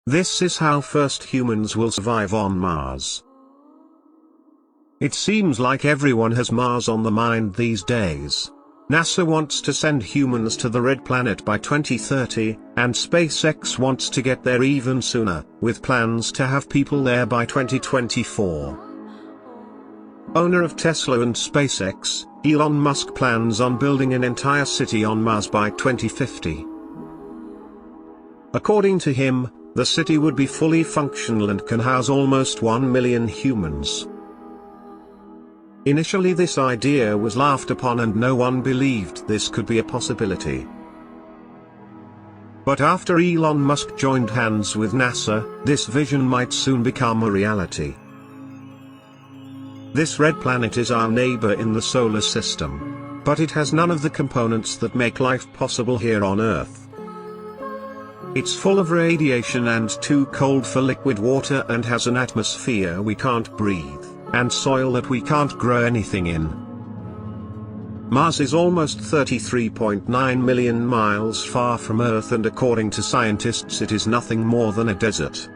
This is how first humans will survive on Mars. It seems like everyone has Mars on the mind these days. NASA wants to send humans to the Red Planet by 2030, and SpaceX wants to get there even sooner, with plans to have people there by 2024. Owner of Tesla and SpaceX, Elon Musk plans on building an entire city on Mars by 2050. According to him, the city would be fully functional and can house almost 1 million humans. Initially this idea was laughed upon and no one believed this could be a possibility. But after Elon Musk joined hands with NASA, this vision might soon become a reality. This red planet is our neighbor in the solar system. But it has none of the components that make life possible here on Earth. It's full of radiation and too cold for liquid water and has an atmosphere we can't breathe, and soil that we can't grow anything in. Mars is almost 33.9 million miles far from Earth, and according to scientists it is nothing more than a desert.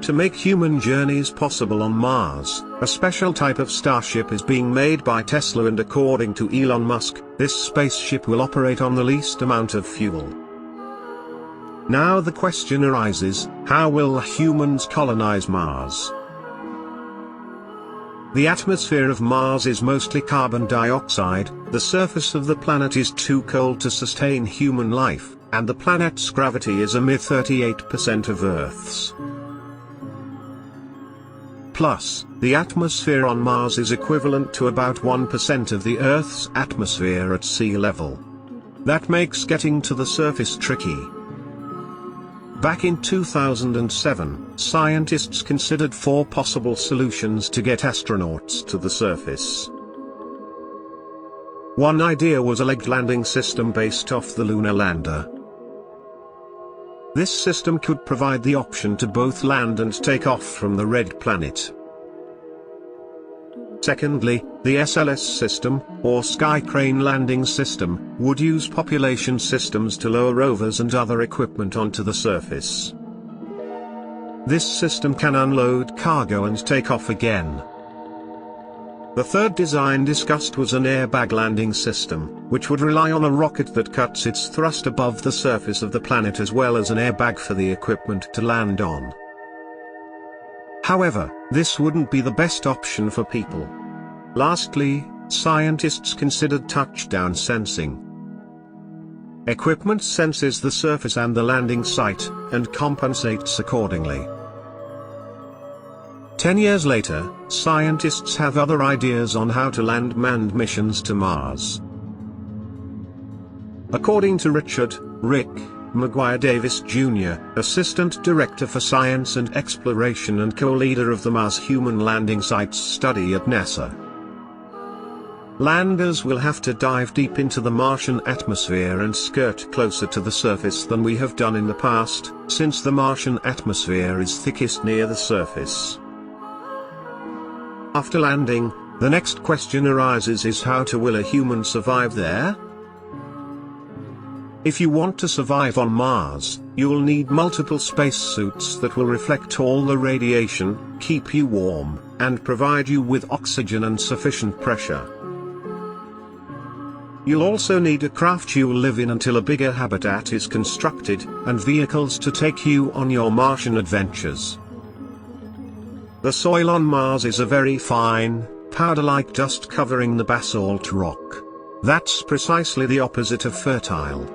To make human journeys possible on Mars, a special type of starship is being made by Tesla, and according to Elon Musk, this spaceship will operate on the least amount of fuel. Now the question arises, how will humans colonize Mars? The atmosphere of Mars is mostly carbon dioxide, the surface of the planet is too cold to sustain human life, and the planet's gravity is a mere 38% of Earth's. Plus, the atmosphere on Mars is equivalent to about 1% of the Earth's atmosphere at sea level. That makes getting to the surface tricky. Back in 2007, scientists considered 4 possible solutions to get astronauts to the surface. One idea was a legged landing system based off the lunar lander. This system could provide the option to both land and take off from the red planet. Secondly, the SLS system, or Sky Crane Landing System, would use population systems to lower rovers and other equipment onto the surface. This system can unload cargo and take off again. The third design discussed was an airbag landing system, which would rely on a rocket that cuts its thrust above the surface of the planet as well as an airbag for the equipment to land on. However, this wouldn't be the best option for people. Lastly, scientists considered touchdown sensing. Equipment senses the surface and the landing site, and compensates accordingly. 10 years later, scientists have other ideas on how to land manned missions to Mars. According to Rick McGuire Davis Jr., Assistant Director for Science and Exploration and co-leader of the Mars Human Landing Sites study at NASA. Landers will have to dive deep into the Martian atmosphere and skirt closer to the surface than we have done in the past, since the Martian atmosphere is thickest near the surface. After landing, the next question arises is how will a human survive there? If you want to survive on Mars, you'll need multiple spacesuits that will reflect all the radiation, keep you warm, and provide you with oxygen and sufficient pressure. You'll also need a craft you'll live in until a bigger habitat is constructed, and vehicles to take you on your Martian adventures. The soil on Mars is a very fine, powder-like dust covering the basalt rock. That's precisely the opposite of fertile.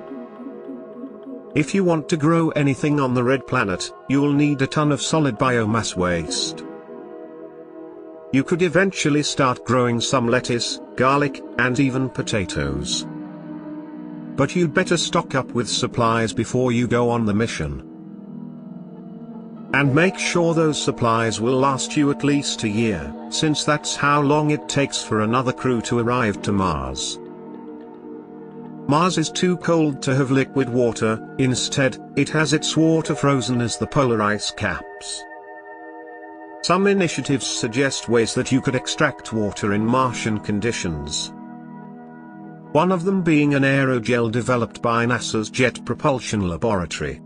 If you want to grow anything on the red planet, you'll need a ton of solid biomass waste. You could eventually start growing some lettuce, garlic, and even potatoes. But you'd better stock up with supplies before you go on the mission. And make sure those supplies will last you at least a year, since that's how long it takes for another crew to arrive to Mars. Mars is too cold to have liquid water, instead, it has its water frozen as the polar ice caps. Some initiatives suggest ways that you could extract water in Martian conditions. One of them being an aerogel developed by NASA's Jet Propulsion Laboratory.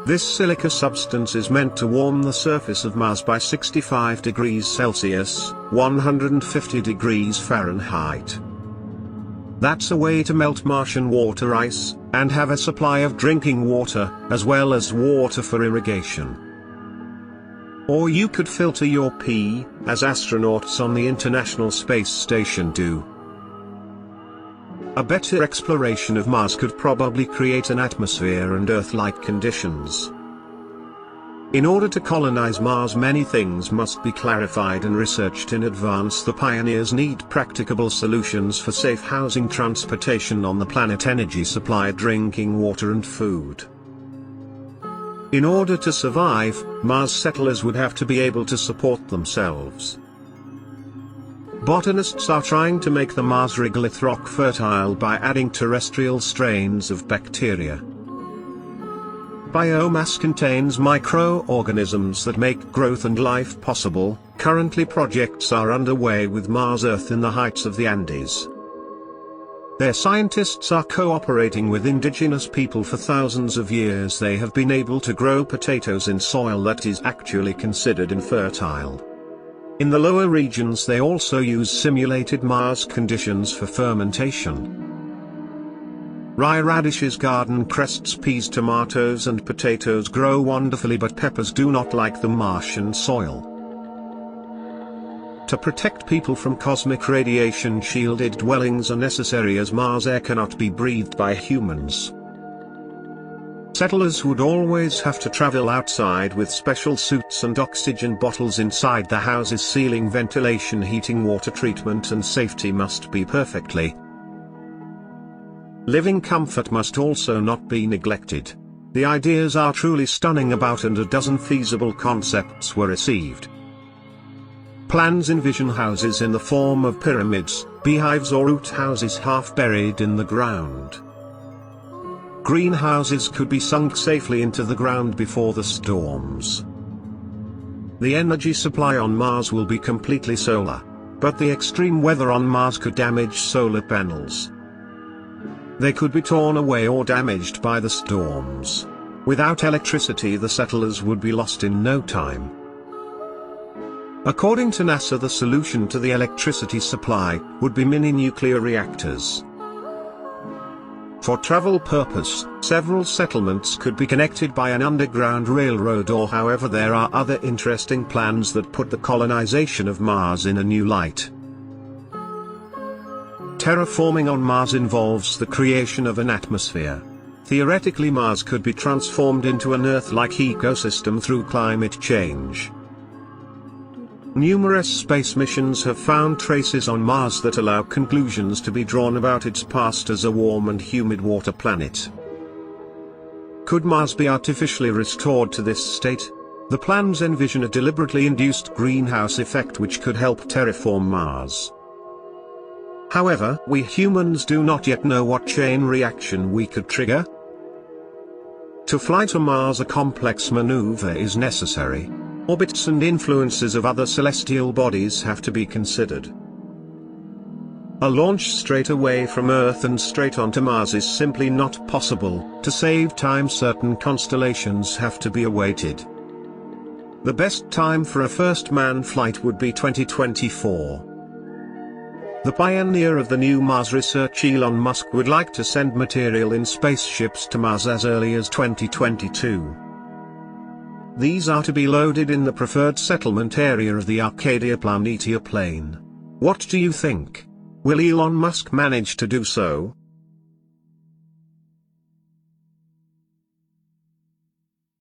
This silica substance is meant to warm the surface of Mars by 65 degrees Celsius, 150 degrees Fahrenheit. That's a way to melt Martian water ice, and have a supply of drinking water, as well as water for irrigation. Or you could filter your pee, as astronauts on the International Space Station do. A better exploration of Mars could probably create an atmosphere and Earth-like conditions. In order to colonize Mars, many things must be clarified and researched in advance. The pioneers need practicable solutions for safe housing, transportation on the planet, energy supply, drinking water and food. In order to survive, Mars settlers would have to be able to support themselves. Botanists are trying to make the Mars regolith rock fertile by adding terrestrial strains of bacteria. Biomass contains microorganisms that make growth and life possible. Currently projects are underway with Mars Earth in the heights of the Andes. Their scientists are cooperating with indigenous people. For thousands of years they have been able to grow potatoes in soil that is actually considered infertile. In the lower regions they also use simulated Mars conditions for fermentation. Rye, radishes, garden crests, peas, tomatoes and potatoes grow wonderfully, but peppers do not like the Martian soil. To protect people from cosmic radiation, shielded dwellings are necessary, as Mars air cannot be breathed by humans. Settlers would always have to travel outside with special suits and oxygen bottles inside the houses. Ceiling ventilation, heating, water treatment and safety must be perfectly. Living comfort must also not be neglected. The ideas are truly stunning. About a dozen feasible concepts were received. Plans envision houses in the form of pyramids, beehives or root houses half buried in the ground. Greenhouses could be sunk safely into the ground before the storms. The energy supply on Mars will be completely solar, but the extreme weather on Mars could damage solar panels. They could be torn away or damaged by the storms. Without electricity, the settlers would be lost in no time. According to NASA, the solution to the electricity supply would be mini nuclear reactors. For travel purpose, several settlements could be connected by an underground railroad, or however there are other interesting plans that put the colonization of Mars in a new light. Terraforming on Mars involves the creation of an atmosphere. Theoretically, Mars could be transformed into an Earth-like ecosystem through climate change. Numerous space missions have found traces on Mars that allow conclusions to be drawn about its past as a warm and humid water planet. Could Mars be artificially restored to this state? The plans envision a deliberately induced greenhouse effect which could help terraform Mars. However, we humans do not yet know what chain reaction we could trigger. To fly to Mars, a complex maneuver is necessary. Orbits and influences of other celestial bodies have to be considered. A launch straight away from Earth and straight onto Mars is simply not possible. To save time, certain constellations have to be awaited. The best time for a first manned flight would be 2024. The pioneer of the new Mars research, Elon Musk, would like to send material in spaceships to Mars as early as 2022. These are to be loaded in the preferred settlement area of the Arcadia Planitia plain. What do you think? Will Elon Musk manage to do so?